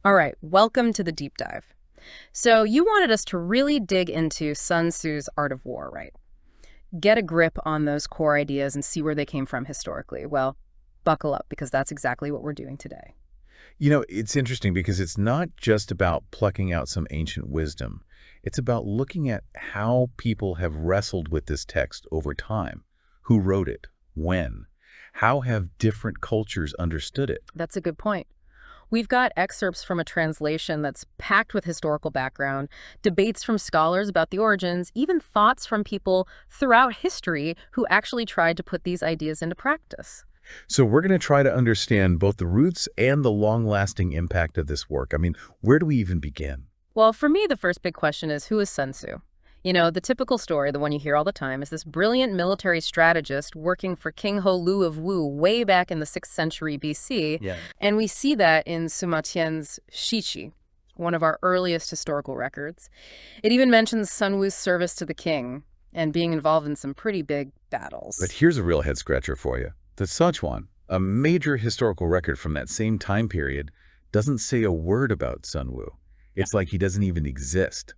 All right, welcome to the deep dive. So, you wanted us to really dig into Sun Tzu's Art of War, right? Get a grip on those core ideas and see where they came from historically. Well, buckle up because that's exactly what we're doing today. It's interesting because it's not just about plucking out some ancient wisdom. It's about looking at how people have wrestled with this text over time. Who wrote it? When? How have different cultures understood it? That's a good point. We've got excerpts from a translation that's packed with historical background, debates from scholars about the origins, even thoughts from people throughout history who actually tried to put these ideas into practice. So we're going to try to understand both the roots and the long-lasting impact of this work. Where do we even begin? Well, for me, the first big question is, who is Sun Tzu? You know, the typical story, the one you hear all the time, is this brilliant military strategist working for King Ho Lu of Wu way back in the 6th century BC. Yeah. And we see that in Sima Qian's Shiqi, one of our earliest historical records. It even mentions Sun Wu's service to the king and being involved in some pretty big But battles. here's a real head-scratcher for you. The Sichuan, a major historical record from that same time period, doesn't say a word about Sun Wu. It's like he doesn't even exist.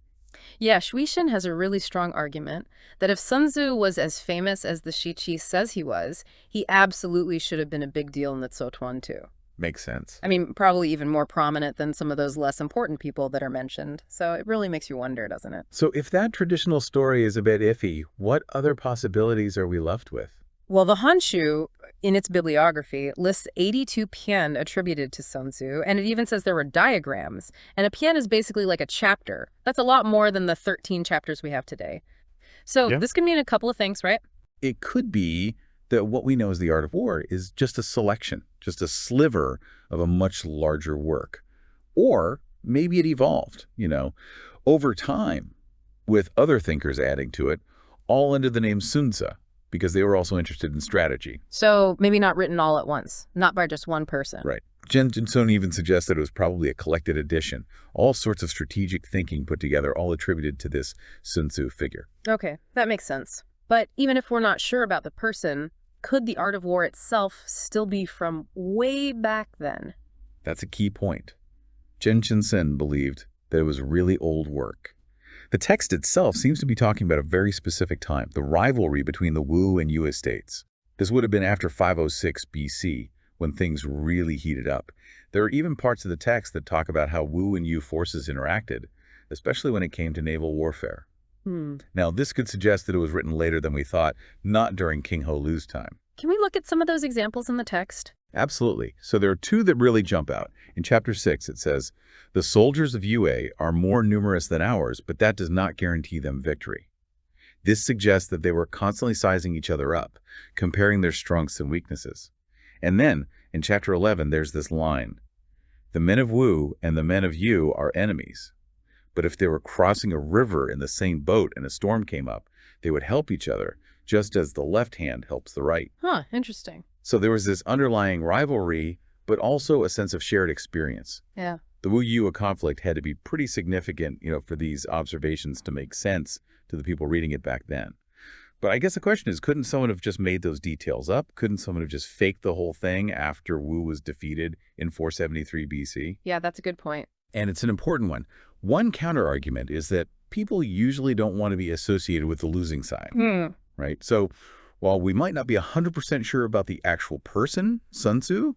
Yeah, Shuishan has a really strong argument that if Sun Tzu was as famous as the Shiqi says he was, he absolutely should have been a big deal in the Tsotuan too. Makes sense. I mean, probably even more prominent than some of those less important people that are mentioned. So it really makes you wonder, doesn't it? So if that traditional story is a bit iffy, what other possibilities are we left with? Well, the Honshu, in its bibliography, lists 82 pian attributed to Sun Tzu, and it even says there were diagrams. And a pian is basically like a chapter. That's a lot more than the 13 chapters we have today. So Yeah. this could mean a couple of things, right? It could be that what we know as the art of war is just a selection, just a sliver of a much larger work. Or maybe it evolved, over time with other thinkers adding to it, all under the name Sun Tzu, because they were also interested in strategy. So maybe not written all at once, not by just one person. Right. Jen Jinsone even suggests that it was probably a collected edition, all sorts of strategic thinking put together, all attributed to this Sun Tzu figure. Okay, that makes sense. But even if we're not sure about the person, could the art of war itself still be from way back then? That's a key point. Jen Sen believed that it was really old work. The text itself seems to be talking about a very specific time, the rivalry between the Wu and Yu estates. This would have been after 506 BC, when things really heated up. There are even parts of the text that talk about how Wu and Yu forces interacted, especially when it came to naval warfare. Hmm. Now, this could suggest that it was written later than we thought, not during King Ho Lu's time. Can we look at some of those examples in the text? Absolutely. So there are two that really jump out. In chapter 6, it says, "The soldiers of Yue are more numerous than ours, but that does not guarantee them victory." This suggests that they were constantly sizing each other up, comparing their strengths and weaknesses. And then, in chapter 11, there's this line, "The men of Wu and the men of Yu are enemies. But if they were crossing a river in the same boat and a storm came up, they would help each other, just as the left hand helps the right." Huh, interesting. So there was this underlying rivalry, but also a sense of shared experience. Yeah. The Wu-Yu conflict had to be pretty significant, for these observations to make sense to the people reading it back then. But I guess the question is, couldn't someone have just made those details up? Couldn't someone have just faked the whole thing after Wu was defeated in 473 BC? Yeah, that's a good point. And it's an important one. One counter-argument is that people usually don't want to be associated with the losing side, Hmm. right? So while we might not be 100% sure about the actual person, Sun Tzu,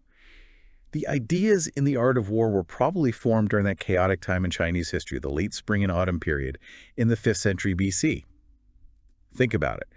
the ideas in the art of war were probably formed during that chaotic time in Chinese history, the late spring and autumn period in the 5th century BC. Think about it.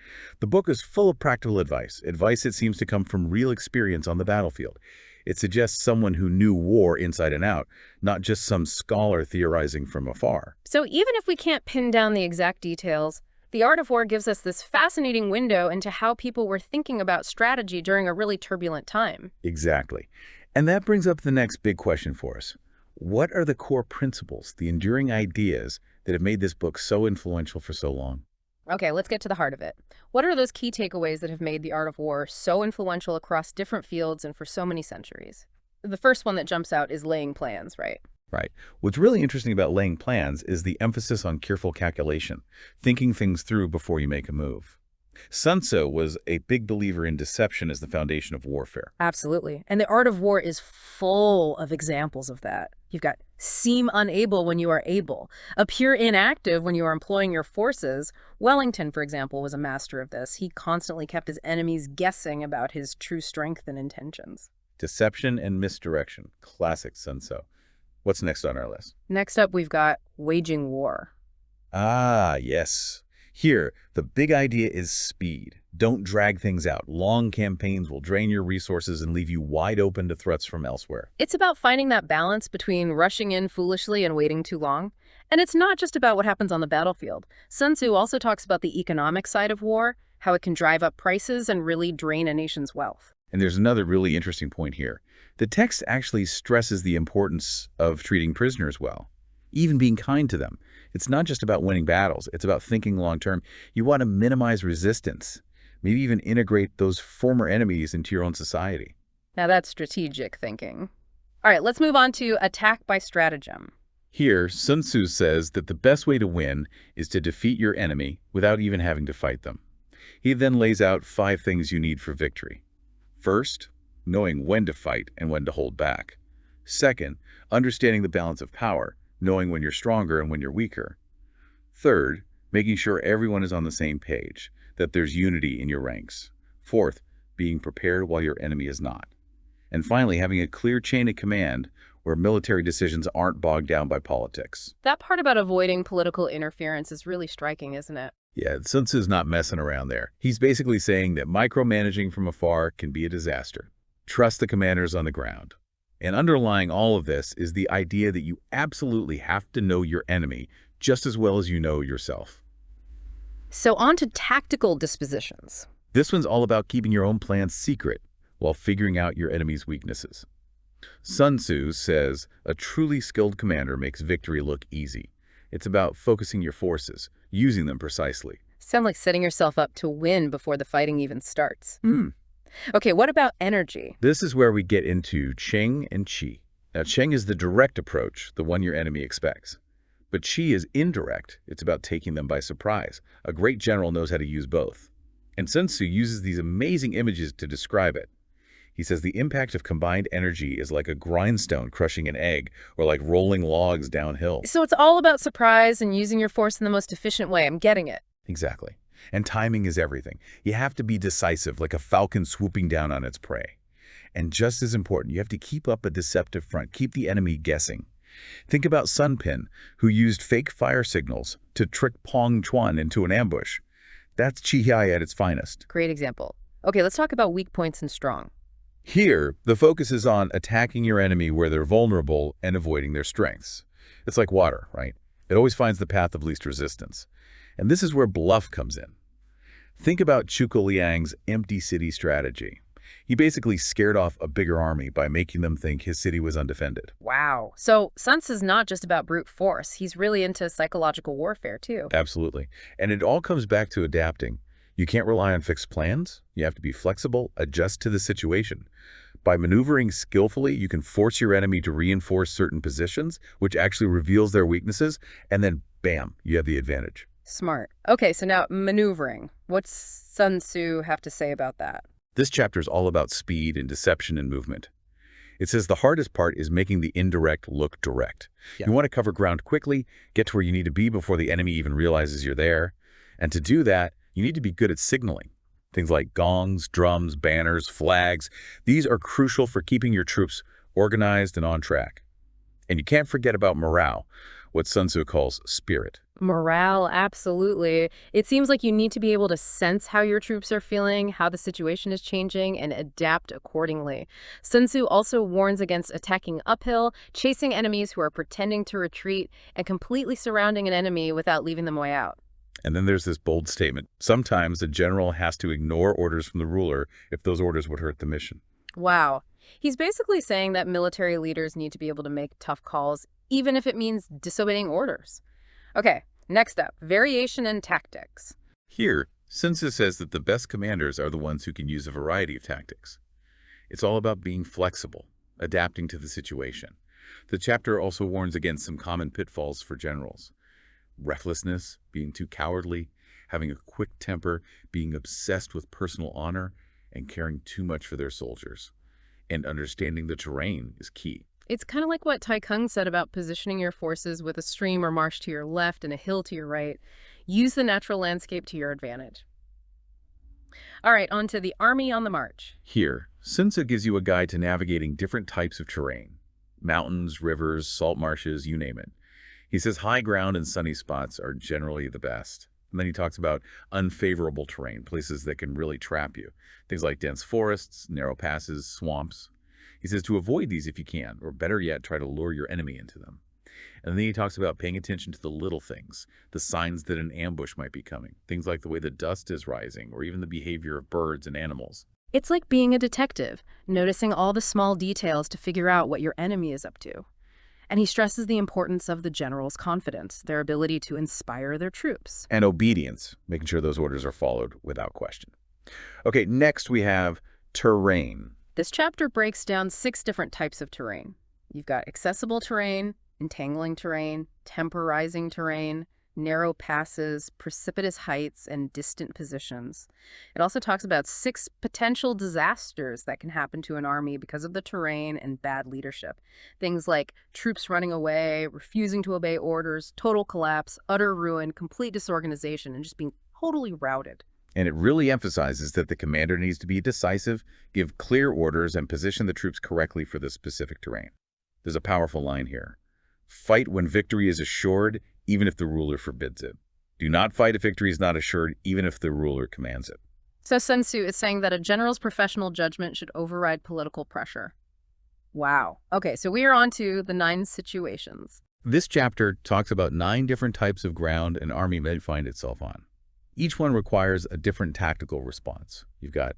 The book is full of practical advice that seems to come from real experience on the battlefield. It suggests someone who knew war inside and out, not just some scholar theorizing from afar. So even if we can't pin down the exact details, the art of war gives us this fascinating window into how people were thinking about strategy during a really turbulent time. Exactly. And that brings up the next big question for us. What are the core principles, the enduring ideas that have made this book so influential for so long? Okay, let's get to the heart of it. What are those key takeaways that have made the art of war so influential across different fields and for so many centuries? The first one that jumps out is laying plans, right? Right. What's really interesting about laying plans is the emphasis on careful calculation, thinking things through before you make a move. Sun Tzu was a big believer in deception as the foundation of warfare. Absolutely. And the art of war is full of examples of that. You've got Seem unable when you are able. Appear inactive when you are employing your forces. Wellington, for example, was a master of this. He constantly kept his enemies guessing about his true strength and intentions. Deception and misdirection. Classic Sun Tzu. What's next on our list? Next up, we've got waging war. Ah, yes. Here, the big idea is speed. Don't drag things out. Long campaigns will drain your resources and leave you wide open to threats from elsewhere. It's about finding that balance between rushing in foolishly and waiting too long. And it's not just about what happens on the battlefield. Sun Tzu also talks about the economic side of war, how it can drive up prices and really drain a nation's wealth. And there's another really interesting point here. The text actually stresses the importance of treating prisoners well, even being kind to them. It's not just about winning battles. It's about thinking long-term. You want to minimize resistance, maybe even integrate those former enemies into your own society. Now that's strategic thinking. All right, let's move on to attack by stratagem. Here, Sun Tzu says that the best way to win is to defeat your enemy without even having to fight them. He then lays out 5 things you need for victory. First, knowing when to fight and when to hold back. Second, understanding the balance of power, knowing when you're stronger and when you're weaker. Third, making sure everyone is on the same page, that there's unity in your ranks. Fourth, being prepared while your enemy is not. And finally, having a clear chain of command where military decisions aren't bogged down by politics. That part about avoiding political interference is really striking, isn't it? Yeah, Sun Tzu's not messing around there. He's basically saying that micromanaging from afar can be a disaster. Trust the commanders on the ground. And underlying all of this is the idea that you absolutely have to know your enemy just as well as you know yourself. So on to tactical dispositions. This one's all about keeping your own plans secret while figuring out your enemy's weaknesses. Sun Tzu says a truly skilled commander makes victory look easy. It's about focusing your forces, using them precisely. Sound like setting yourself up to win before the fighting even starts. Okay, what about energy? This is where we get into Cheng and Qi. Now, Cheng is the direct approach, the one your enemy expects. But Qi is indirect. It's about taking them by surprise. A great general knows how to use both. And Sun Tzu uses these amazing images to describe it. He says the impact of combined energy is like a grindstone crushing an egg or like rolling logs downhill. So it's all about surprise and using your force in the most efficient way. I'm getting it. Exactly. And timing is everything. You have to be decisive, like a falcon swooping down on its prey. And just as important, you have to keep up a deceptive front, keep the enemy guessing. Think about Sun Pin, who used fake fire signals to trick Pong Chuan into an ambush. That's Qihai at its finest. Great example. Okay, let's talk about weak points and strong. Here, the focus is on attacking your enemy where they're vulnerable and avoiding their strengths. It's like water, right? It always finds the path of least resistance. And this is where bluff comes in. Think about Zhuge Liang's empty city strategy. He basically scared off a bigger army by making them think his city was undefended. Wow. So Sun Tzu's not just about brute force. He's really into psychological warfare, too. Absolutely. And it all comes back to adapting. You can't rely on fixed plans. You have to be flexible, adjust to the situation. By maneuvering skillfully, you can force your enemy to reinforce certain positions, which actually reveals their weaknesses, and then bam, you have the advantage. Smart. Okay, so now maneuvering. What's Sun Tzu have to say about that? This chapter is all about speed and deception and movement. It says the hardest part is making the indirect look direct. Yeah. You want to cover ground quickly, get to where you need to be before the enemy even realizes you're there. And to do that, you need to be good at signaling. Things like gongs, drums, banners, flags. These are crucial for keeping your troops organized and on track. And you can't forget about morale, what Sun Tzu calls spirit. Morale, absolutely. It seems like you need to be able to sense how your troops are feeling, how the situation is changing, and adapt accordingly. Sun Tzu also warns against attacking uphill, chasing enemies who are pretending to retreat, and completely surrounding an enemy without leaving them way out. And then there's this bold statement. Sometimes the general has to ignore orders from the ruler if those orders would hurt the mission. Wow. He's basically saying that military leaders need to be able to make tough calls, even if it means disobeying orders. Okay, next up, variation in tactics. Here, Sun Tzu says that the best commanders are the ones who can use a variety of tactics. It's all about being flexible, adapting to the situation. The chapter also warns against some common pitfalls for generals. Recklessness, being too cowardly, having a quick temper, being obsessed with personal honor, and caring too much for their soldiers. And understanding the terrain is key. It's kind of like what Tai Kung said about positioning your forces with a stream or marsh to your left and a hill to your right. Use the natural landscape to your advantage. All right, on to the army on the march. Here, Sun Tzu gives you a guide to navigating different types of terrain. Mountains, rivers, salt marshes, you name it. He says high ground and sunny spots are generally the best. And then he talks about unfavorable terrain, places that can really trap you. Things like dense forests, narrow passes, swamps. He says to avoid these if you can, or better yet, try to lure your enemy into them. And then he talks about paying attention to the little things, the signs that an ambush might be coming, things like the way the dust is rising, or even the behavior of birds and animals. It's like being a detective, noticing all the small details to figure out what your enemy is up to. And he stresses the importance of the general's confidence, their ability to inspire their troops. And obedience, making sure those orders are followed without question. Okay, next we have terrain. This chapter breaks down 6 different types of terrain. You've got accessible terrain, entangling terrain, temporizing terrain, narrow passes, precipitous heights, and distant positions. It also talks about 6 potential disasters that can happen to an army because of the terrain and bad leadership. Things like troops running away, refusing to obey orders, total collapse, utter ruin, complete disorganization, and just being totally routed. And it really emphasizes that the commander needs to be decisive, give clear orders, and position the troops correctly for the specific terrain. There's a powerful line here. Fight when victory is assured, even if the ruler forbids it. Do not fight if victory is not assured, even if the ruler commands it. So Sun Tzu is saying that a general's professional judgment should override political pressure. Wow. Okay, so we are on to the 9 situations. This chapter talks about 9 different types of ground an army may find itself on. Each one requires a different tactical response. You've got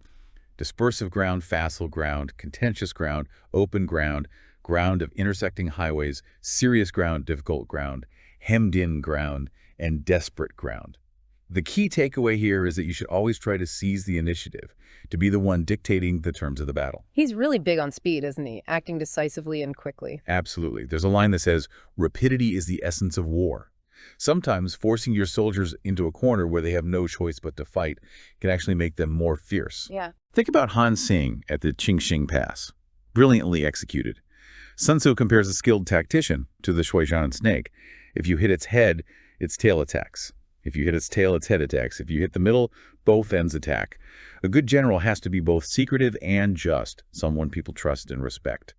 dispersive ground, facile ground, contentious ground, open ground, ground of intersecting highways, serious ground, difficult ground, hemmed-in ground, and desperate ground. The key takeaway here is that you should always try to seize the initiative, to be the one dictating the terms of the battle. He's really big on speed, isn't he? Acting decisively and quickly. Absolutely. There's a line that says, rapidity is the essence of war. Sometimes forcing your soldiers into a corner where they have no choice but to fight can actually make them more fierce. Yeah. Think about Han Sing at the Qingxing Pass. Brilliantly executed. Sun Tzu compares a skilled tactician to the Shuizhan snake. If you hit its head, its tail attacks. If you hit its tail, its head attacks. If you hit the middle, both ends attack. A good general has to be both secretive and just, someone people trust and respect.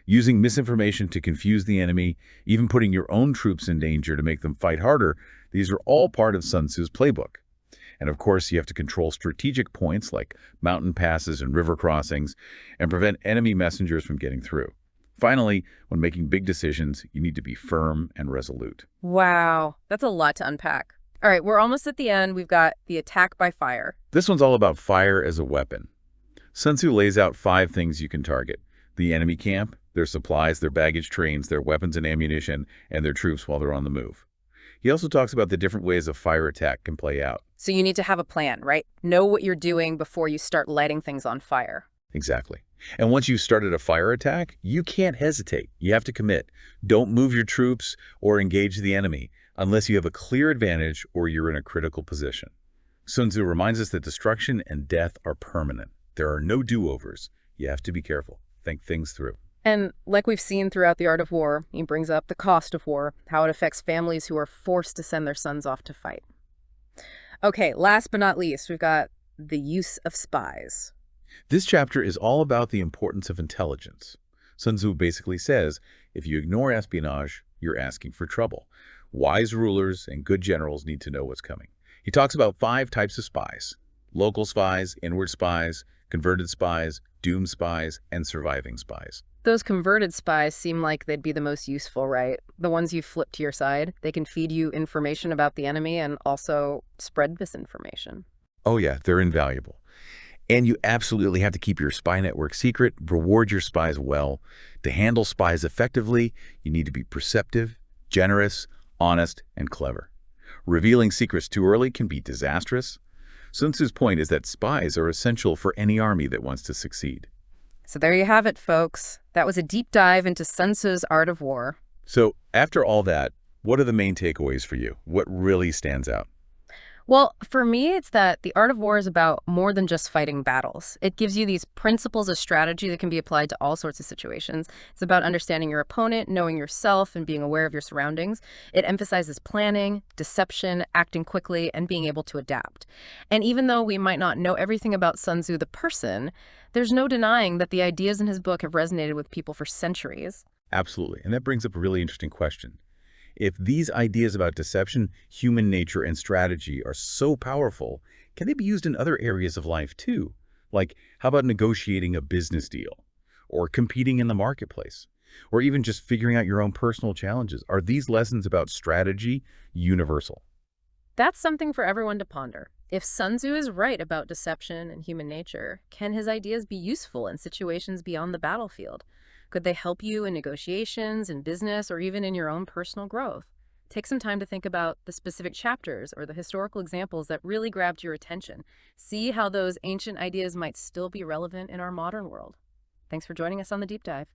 Using misinformation to confuse the enemy, even putting your own troops in danger to make them fight harder, these are all part of Sun Tzu's playbook. And of course, you have to control strategic points like mountain passes and river crossings and prevent enemy messengers from getting through. Finally, when making big decisions, you need to be firm and resolute. Wow, that's a lot to unpack. All right, we're almost at the end. We've got the attack by fire. This one's all about fire as a weapon. Sun Tzu lays out 5 things you can target: the enemy camp, their supplies, their baggage trains, their weapons and ammunition, and their troops while they're on the move. He also talks about the different ways a fire attack can play out. So you need to have a plan, right? Know what you're doing before you start lighting things on fire. Exactly. And once you've started a fire attack, you can't hesitate. You have to commit. Don't move your troops or engage the enemy unless you have a clear advantage or you're in a critical position. Sun Tzu reminds us that destruction and death are permanent. There are no do-overs. You have to be careful. Think things through. And like we've seen throughout the art of war, he brings up the cost of war, how it affects families who are forced to send their sons off to fight. Okay, last but not least, we've got the use of spies. This chapter is all about the importance of intelligence. Sun Tzu basically says, if you ignore espionage, you're asking for trouble. Wise rulers and good generals need to know what's coming. He talks about 5 types of spies: local spies, inward spies, converted spies, doomed spies, and surviving spies. Those converted spies seem like they'd be the most useful, right? The ones you flip to your side. They can feed you information about the enemy and also spread misinformation. Oh yeah, they're invaluable. And you absolutely have to keep your spy network secret, reward your spies well. To handle spies effectively, you need to be perceptive, generous, honest, and clever. Revealing secrets too early can be disastrous. Sun Tzu's point is that spies are essential for any army that wants to succeed. So there you have it, folks. That was a deep dive into Sun Tzu's Art of War. So after all that, what are the main takeaways for you? What really stands out? Well, for me, it's that the art of war is about more than just fighting battles. It gives you these principles of strategy that can be applied to all sorts of situations. It's about understanding your opponent, knowing yourself, and being aware of your surroundings. It emphasizes planning, deception, acting quickly, and being able to adapt. And even though we might not know everything about Sun Tzu the person, there's no denying that the ideas in his book have resonated with people for centuries. Absolutely. And that brings up a really interesting question. If these ideas about deception, human nature, and strategy are so powerful, can they be used in other areas of life too? Like, how about negotiating a business deal? Or competing in the marketplace? Or even just figuring out your own personal challenges? Are these lessons about strategy universal? That's something for everyone to ponder. If Sun Tzu is right about deception and human nature, can his ideas be useful in situations beyond the battlefield? Could they help you in negotiations, in business, or even in your own personal growth? Take some time to think about the specific chapters or the historical examples that really grabbed your attention. See how those ancient ideas might still be relevant in our modern world. Thanks for joining us on the Deep Dive.